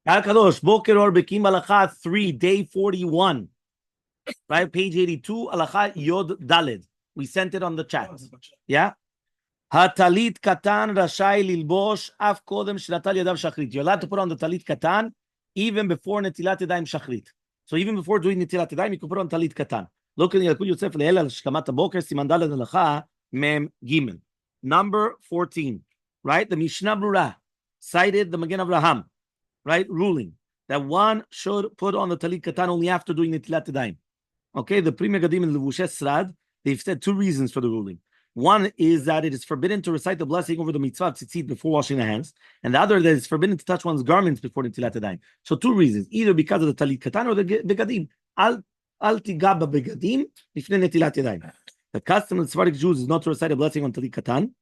Al-Kadosh, Boker or Bekiim Bahalacha 3, day 41. Right, page 82, Halacha Yod Daled. We sent it on the chat. Yeah? Hatalit katan rashai lilbosh af kodem shnatal yadav shachrit. You're allowed to put on the talit katan even before netilat yadayim shachrit. So even before doing netilat yadayim, you can put on talit katan. Look at the Yakul Yosef le'el al shkamat haboker siman daled halacha mem gimel. Number 14, right? The Mishnah Brura cited the Magen Avraham, right? Ruling that one should put on the talit katan only after doing netilat yadayim. Okay, the Pri Megadim and Levushes Srad, they've said two reasons for the ruling. One is that it is forbidden to recite the blessing over the mitzvah of tzitzit before washing the hands, and the other that it's forbidden to touch one's garments before netilat yadayim. So two reasons, either because of the talit katan or the begadim. Al tiga begadim b'fnei netilat yadayim. The custom of Sephardic Jews is not to recite a blessing on talit katan,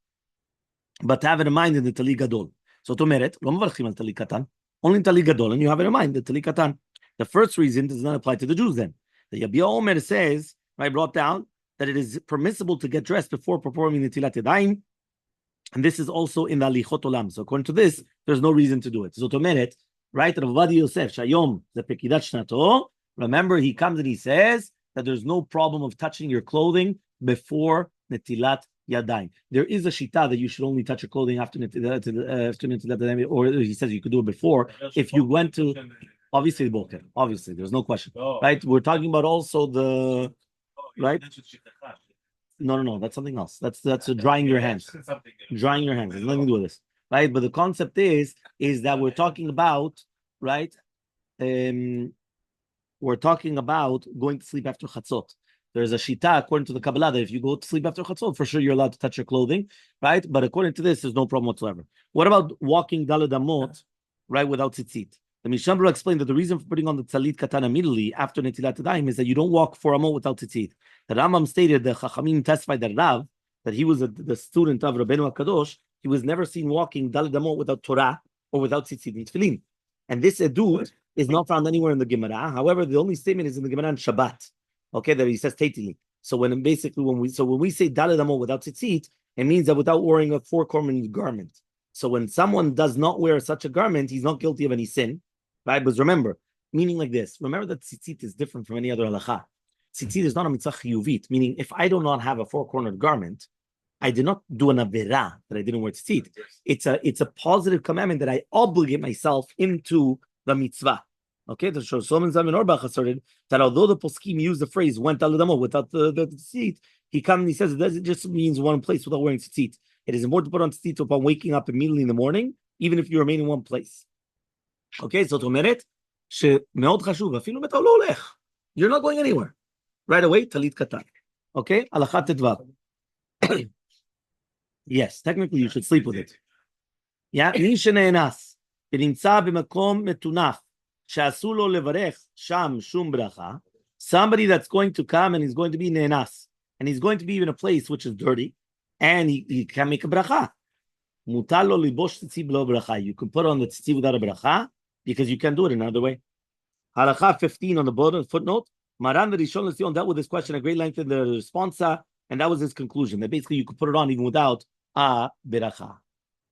but to have it in mind in the talit gadol. So to merit, lo mavarchim al talit katan, only talit gadol, and you have it in mind the talit katan. The first reason does not apply to the Jews then. The Yabia Omer says, right, brought down that it is permissible to get dressed before performing netilat yadayim, and this is also in the Alichot Olam. So according to this, there's no reason to do it. So to merit, right, Rabbi Yosef Shayom the Pekidat Shnato. Remember, he comes and he says that there's no problem of touching your clothing before netilat yadayim. There is a shita that you should only touch your clothing after netilat yadayim, or he says you could do it before. If you went to obviously the boker, obviously there's no question, right? We're talking about also the right. No, that's something else. That's drying your hands. Drying your hands. There's nothing to do with this, right? But the concept is that we're talking about, right? We're talking about going to sleep after chatzot. There's a shita according to the Kabbalah that if you go to sleep after chatzot, for sure you're allowed to touch your clothing, right? But according to this, there's no problem whatsoever. What about walking daled amot, right, without tzitzit? The Mishnah Brura explained that the reason for putting on the talit katan immediately after netilat yadayim is that you don't walk for amot without tzitzit. The Rambam stated, the Chachamim testified that Rav, that he was the student of Rabbeinu HaKadosh, he was never seen walking daled amot without Torah or without tzitzit and tefillin. And this edut is not found anywhere in the Gemara. However, the only statement is in the Gemara on Shabbat. Okay, that he says teitili. So when we say daled amot without tzitzit, it means that without wearing a four-cornered garment. So when someone does not wear such a garment, he's not guilty of any sin. Right, but remember, meaning like this. Remember that tzitzit is different from any other halacha. Tzitzit is not a mitzvah chiyuvit, meaning if I do not have a four-cornered garment, I did not do an avera that I didn't wear tzitzit. It's a positive commandment that I obligate myself into the mitzvah. Okay, the Shalom and Orbach asserted that although the poskim use the phrase "went daled amot" without the tzitzit, he comes and he says it just means one place without wearing tzitzit. It is important to put on tzitzit upon waking up immediately in the morning, even if you remain in one place. Okay, זאת אומרת שמאוד חשוב, אפילו אם אתה לא הולך, you're not going anywhere. Right away, talit katan. Okay, הלכה ט"ו. Yes, technically you should sleep with it. Yeah, מי שנאנס ונמצא במקום מטונף שאסור לו לברך שם שום ברכה, somebody that's going to come and he's going to be נאנס, and he's going to be in a place which is dirty, and he can make a bracha. מותר לו ללבוש ציצית בלא ברכה. You can put on the ציצית without a bracha, because you can do it another way. Halacha 15 on the bottom footnote. Maran the Rishon LeZion dealt with this question at great length in the responsa, and that was his conclusion, that basically you could put it on even without a beracha.